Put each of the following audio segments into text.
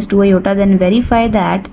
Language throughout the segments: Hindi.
- 2 iota then verify that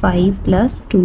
5 + 2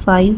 5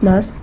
+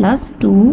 +2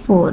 4،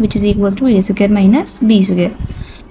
which is equals to a² - b²۔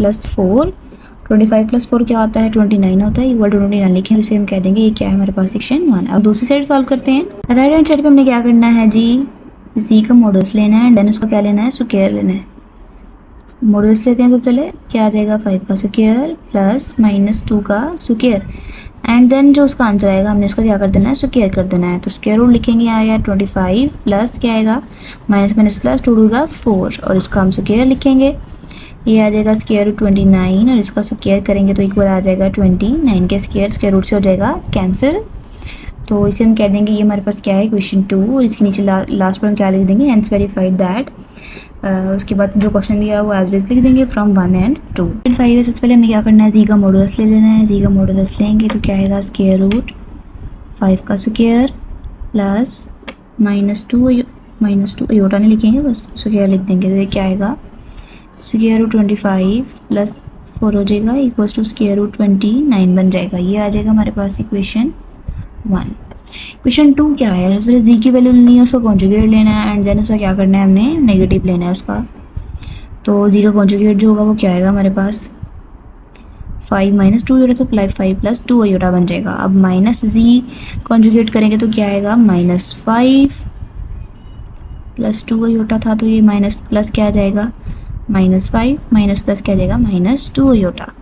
+ 4 25 + 4 क्या होता है 29 होता है, इक्वल टू 29 लिखें, इसे हम कह देंगे ये क्या है हमारे पास सेक्शन 1। अब दूसरी साइड सॉल्व करते हैं। राइट हैंड साइड पे हमने क्या करना है जी, जी का मॉडुलस लेना है, देन उसका क्या लेना है, स्क्वायर लेना है। मॉडुलस लेते हैं तो पहले क्या आ जाएगा 5 का स्क्वायर प्लस -2 का स्क्वायर, एंड देन जो उसका आंसर आएगा हमने इसका क्या कर देना है, स्क्वायर कर देना है। तो स्क्वायर रूट लिखेंगे, आया 25 प्लस क्या आएगा माइनस प्लस 2 टू ज़ा 4, और इसका हम स्क्वायर लिखेंगे, ये आ जाएगा स्क्वायर रूट 29, और इसका स्क्वायर करेंगे तो इक्वल आ जाएगा 29 के स्क्वायर रूट से हो जाएगा कैंसिल। तो इसे हम कह देंगे ये हमारे पास क्या है इक्वेशन 2, और इसके नीचे लास्ट पर हम क्या लिख देंगे, हेंस वेरीफाइड दैट। उसके बाद जो क्वेश्चन दिया वो एज वेज लिख देंगे फ्रॉम 1 and 2। 5 है, सबसे पहले हमें क्या करना है, जी का मॉडुलस ले लेना है। जी का मॉडुलस लेंगे तो क्या आएगा स्क्वायर रूट 5 का स्क्वायर प्लस -2 अयोटा नहीं लिखेंगे, बस स्क्वायर लिख देंगे, तो ये क्या आएगा स्क्वायर रूट 25 प्लस 4 हो जाएगा इक्वल टू स्क्वायर रूट 29 बन जाएगा। ये आ जाएगा हमारे पास इक्वेशन 1। इक्वेशन 2 क्या है, सबसे पहले जी की वैल्यू लेनी है, उसका कॉन्जुगेट लेना है, एंड देन उसका क्या करना है, हमने नेगेटिव लेना है उसका। तो जी का कॉन्जुगेट जो होगा वो क्या आएगा हमारे पास 5 - 2 अयोटा, तो 5 + 2 अयोटा बन जाएगा। अब माइनस जी कॉन्जुगेट करेंगे तो क्या आएगा -5 + 2 अयोटा था, तो ये माइनस प्लस क्या आ जाएगा -5 माइनस प्लस क्या आ जाएगा -2 अयोटा।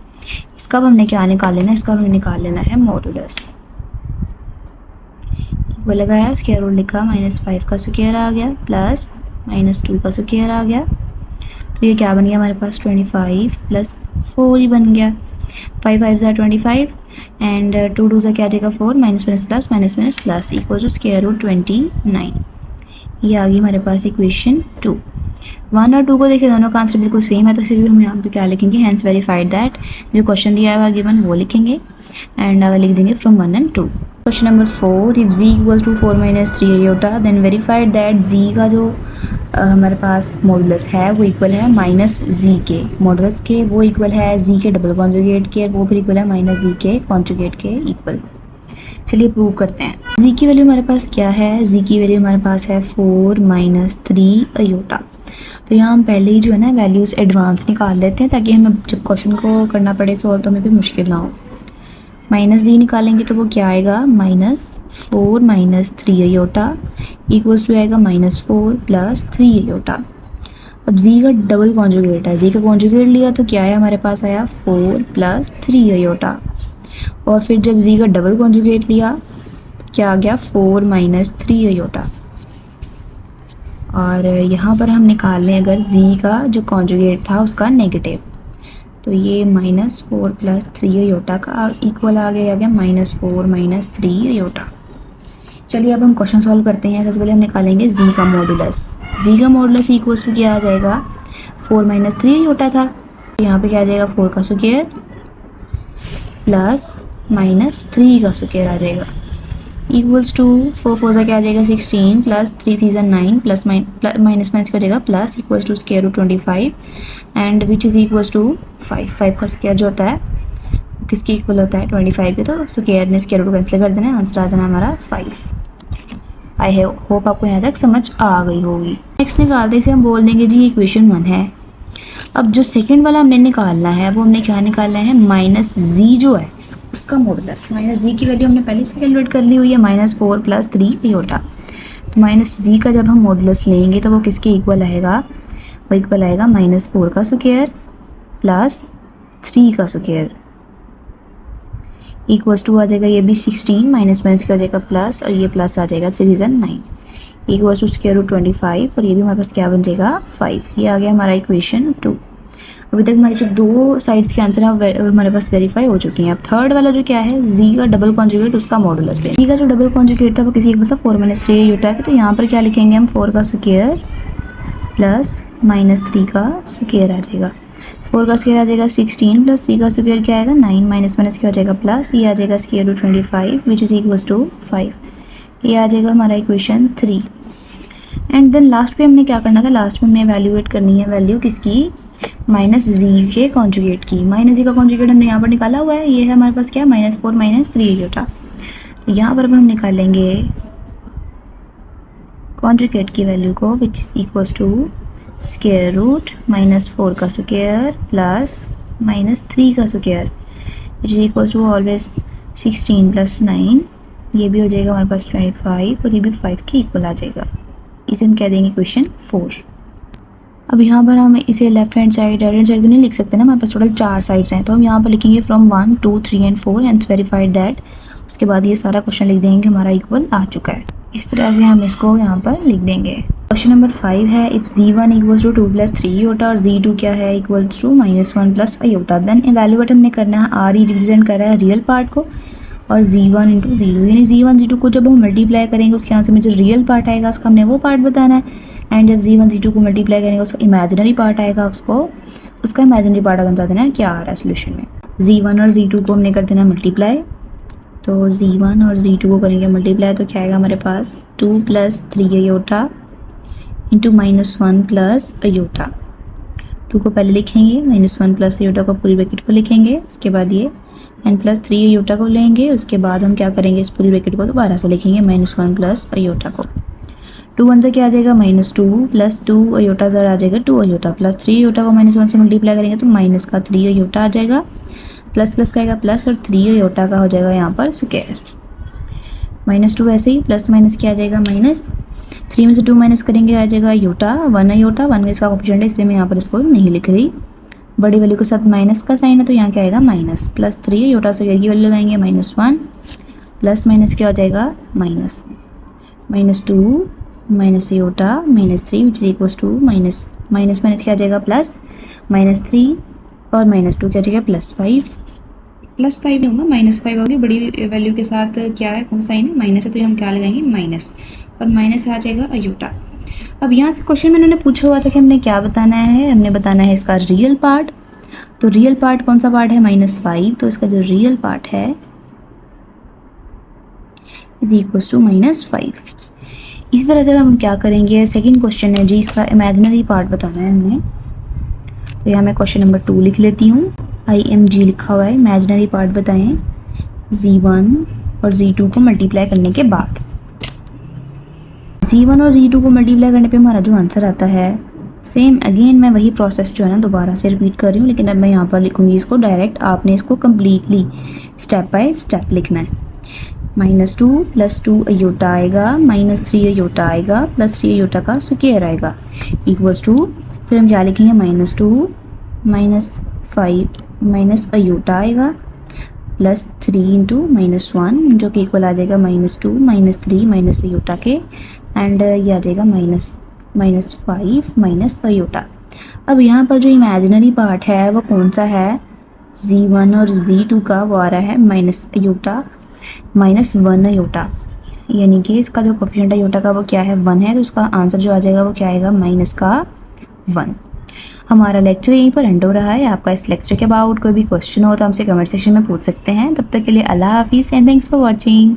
इसका अब हमने क्या निकाल लेना है, इसका हमने निकाल लेना है मॉडुलस। वो लगाया, स्क्वायर रूट लिखा, -5 का स्क्वायर आ गया प्लस -2 का स्क्वायर आ गया, तो ये क्या बन गया हमारे पास 25 + 4 ही बन गया। 5 5 ज़ा 25 एंड 2 2 ज़ा क्या आ जाएगा 4, minus plus equal to square root 29। ये आ गई हमारे पास इक्वेशन 2। 1 और 2 को देखिए दोनों का आंसर बिल्कुल सेम है, तो सिर्फ हम यहाँ पे क्या लिखेंगे, हेंस वेरीफाइड दैट। जो क्वेश्चन दिया हुआ गिवन वो लिखेंगे, एंड आगे लिख देंगे from 1 and 2। Question number 4, if G equals to 4 - 3 iota then verified that G का जो हमारे पास मॉडुलस है वो इक्वल है -जी के मॉडुलस के, वो इक्वल है जी के डबल कॉन्जुगेट के, वो फिर इक्वल है -जी के कॉन्जुगेट के इक्वल। चलिए प्रूव करते हैं। जी की वैल्यू हमारे पास क्या है, जी की वैल्यू हमारे पास है 4 - 3 अयोटा। तो यहाँ हम पहले ही जो है ना वैल्यूज़ एडवांस निकाल लेते हैं, ताकि हमें जब क्वेश्चन को करना पड़े सॉल्व तो हमें भी मुश्किल ना हो। -जी निकालेंगे तो वो क्या आएगा -4 - 3 अयोटा इक्वल्स टू आएगा -4 + 3 अयोटा। अब जी का डबल कॉन्जुगेट है, जी का कॉन्जुगेट लिया तो क्या है हमारे पास आया 4 + 3 अयोटा, और फिर जब जी का डबल कॉन्जुगेट लिया तो क्या आ गया 4 - 3 अयोटा। और यहाँ पर हम निकाल लें अगर जी का जो कॉन्जुगेट था उसका नेगेटिव, तो ये -4 + 3 अयोटा का इक्वल आ गया -4 - 3 अयोटा। चलिए अब हम क्वेश्चन सॉल्व करते हैं। सबसे पहले हम निकालेंगे जी का मॉडुलस। जी का मॉडुलस इक्वल्स टू क्या आ जाएगा 4 - 3 अयोटा था, तो यहाँ पे क्या आ जाएगा 4 का स्क्वायर प्लस -3 का स्क्वायर आ जाएगा इक्वल्स टू 4 4 ज़ा क्या आ जाएगा 16 प्लस 3 3 ज़ा 9 प्लस माइनस का जाएगा plus equals to square root 25 and which is equals to 5 का स्क्वायर जो होता है किसके इक्वल होता है 25 के, तो स्क्वायर ने स्क्वायर रूट कैंसिल कर देना, आंसर आ जाना हमारा 5। आई होप आपको यहाँ तक समझ आ गई होगी। नेक्स्ट निकालते इसे हम बोल देंगे जी इक्वेशन 1 है। अब जो सेकंड वाला हमने निकालना है वो हमने क्या निकालना है -जी जो है उसका मॉडुलस। -जी की वैल्यू हमने पहले से कैलकुलेट कर ली हुई है -4 + 3 अयोटा। तो -जी का जब हम मॉडुलस लेंगे तो वो किसके इक्वल आएगा, वो इक्वल आएगा -4 का स्क्वायर प्लस 3 का स्क्वायर इक्वल्स टू आ जाएगा ये भी 16 माइनस क्या हो जाएगा प्लस, और ये प्लस आ जाएगा 3 3 9 इक्वल्स टू स्क्वायर रूट 25, और ये भी हमारे पास क्या बन जाएगा 5। ये आ गया हमारा इक्वेशन 2। अभी तक हमारे जो दो साइड्स के आंसर हैं हमारे पास वेरीफाई हो चुकी हैं। अब थर्ड वाला जो क्या है जी का डबल कॉन्जुगेट उसका मॉडुलस ले। जी का जो डबल कॉन्जुगेट था वो किसी एक मतलब 4 - 3 अयोटा है, तो यहाँ पर क्या लिखेंगे हम 4 का स्क्वायर प्लस -3 का स्क्वायर आ जाएगा। 4 का स्क्वायर आ जाएगा 16 प्लस 3 का स्क्वायर क्या आएगा 9 माइनस क्या हो जाएगा प्लस, ये आ जाएगा square root 25 which is equals to 5। ये आ जाएगा हमारा इक्वेशन 3। एंड देन लास्ट पे हमने क्या करना था, लास्ट में हमें एवेल्यूएट करनी है वैल्यू किसकी -जी के कॉन्जुगेट की। -जी का कॉन्जुगेट हमने यहाँ पर निकाला हुआ है, ये है हमारे पास क्या -4 - 3 अयोटा। तो यहाँ पर हम निकालेंगे कॉन्जुगेट की वैल्यू को which is equals to square root -4 का स्क्वायर प्लस माइनस 3 का square which is equal to always 16 plus 9, ये भी हो जाएगा हमारे पास 25 और ये भी 5 के इक्वल आ जाएगा। इसे हम कह देंगे क्वेश्चन 4। अब यहाँ पर हम इसे left hand side right hand side तो नहीं लिख सकते ना, हमारे पास टोटल 4 साइड्स हैं, तो हम यहाँ पर लिखेंगे from 1 2 3 and 4 and verified that. उसके बाद ये सारा क्वेश्चन लिख देंगे हमारा इक्वल आ चुका है। इस तरह से हम इसको यहाँ पर लिख देंगे। क्वेश्चन नंबर 5 है if z1 equals to 2 plus 3 iota और z2 क्या है equals to -1 plus iota, then evaluate हमने करना है r ही रिप्रेजेंट कर रहा है रियल पार्ट को और z1 इंटू z2, यानी z1 z2 को जब हम मल्टीप्लाई करेंगे उसके आंसर में जो रियल पार्ट आएगा उसका हमने वो पार्ट बताना है, एंड जब z1 z2 को मल्टीप्लाई करेंगे उसका इमेजिनरी पार्ट आएगा उसका इमेजिनरी पार्ट हमें बता देना है क्या आ रहा है सोल्यूशन में। z1 और z2 को हमने कर देना मल्टीप्लाई, तो z1 और z2 को करेंगे मल्टीप्लाई तो क्या आएगा हमारे पास 2 plus 3 iota into -1 plus iota. 2 को पहले लिखेंगे, -1 प्लस अयोटा को पूरी ब्रैकेट को लिखेंगे, उसके बाद ये एंड प्लस 3 अयोटा को लेंगे, उसके बाद हम क्या करेंगे इस पूरी ब्रैकेट को दोबारा से लिखेंगे -1 प्लस अयोटा को। 2 1 से क्या आ जाएगा -2 प्लस 2 अयोटा से आ जाएगा 2 अयोटा प्लस 3 अयोटा को -1 से मल्टीप्लाई करेंगे तो माइनस का 3 अयोटा आ जाएगा, प्लस प्लस का आएगा प्लस और 3 अयोटा का हो जाएगा यहाँ पर स्क्वायर। -2 ऐसे ही प्लस माइनस क्या आ जाएगा माइनस, 3 में से 2 माइनस करेंगे आ जाएगा अयोटा 1 अयोटा, 1 का इसका कोएफिशिएंट है इसलिए मैं यहाँ पर इसको नहीं लिख रही, बड़ी वैल्यू के साथ माइनस का साइन है तो यहाँ क्या आएगा माइनस, प्लस 3 अयोटा स्क्वायर की वैल्यू लगाएंगे -1 प्लस माइनस क्या हो जाएगा minus, -2 minus iota -3 which is equals to minus minus क्या आ जाएगा प्लस, -3 और -2 क्या आ जाएगा +5 नहीं होगा -5 होगी, बड़ी वैल्यू के साथ क्या है कौन सा साइन है माइनस है तो हम क्या लगाएंगे माइनस, और माइनस आ जाएगा अयोटा। अब यहाँ से क्वेश्चन में उन्होंने पूछा हुआ था कि हमने क्या बताना है, हमने बताना है इसका रियल पार्ट, तो रियल पार्ट कौन सा पार्ट है -5, तो इसका जो रियल पार्ट है इज इक्वल्स टू -5। इसी तरह से हम क्या करेंगे, सेकंड क्वेश्चन है जी इसका इमेजिनरी पार्ट बताना है हमने, तो यहाँ मैं क्वेश्चन नंबर 2 लिख लेती हूँ, IMG लिखा हुआ है, इमेजिनरी पार्ट बताएं z1 और z2 को मल्टीप्लाई करने के बाद। z1 और z2 को मल्टीप्लाई करने पे हमारा जो आंसर आता है सेम अगेन मैं वही प्रोसेस जो है ना दोबारा से रिपीट कर रही हूँ, लेकिन अब मैं यहाँ पर लिखूँगी इसको डायरेक्ट, आपने इसको कम्प्लीटली स्टेप बाय स्टेप लिखना है। -2 प्लस 2 अयोटा आएगा, -3 अयोटा आएगा, प्लस 3 अयोटा का स्क्वायर आएगा इक्वल्स टू, फिर हम क्या लिखेंगे -2 -5 माइनस अयोटा आएगा प्लस 3 इंटू -1 जो कि इक्वल आ जाएगा -2 -3 माइनस अयोटा के, एंड ये आ जाएगा -5 माइनस अयोटा। अब यहाँ पर जो इमेजिनरी पार्ट है वो कौन सा है, z1 और z2 का, वो आ रहा है माइनस अयोटा -1 अयोटा, यानी कि इसका जो कोएफिशिएंट अयोटा का वो क्या है 1 है, तो उसका आंसर जो आ जाएगा वो क्या आएगा -1। हमारा लेक्चर यहीं पर एंड हो रहा है। आपका इस लेक्चर के अबाउट कोई भी क्वेश्चन हो तो हमसे कमेंट सेक्शन में पूछ सकते हैं। तब तक के लिए अल्लाह हाफिज़ एंड थैंक्स फॉर वॉचिंग।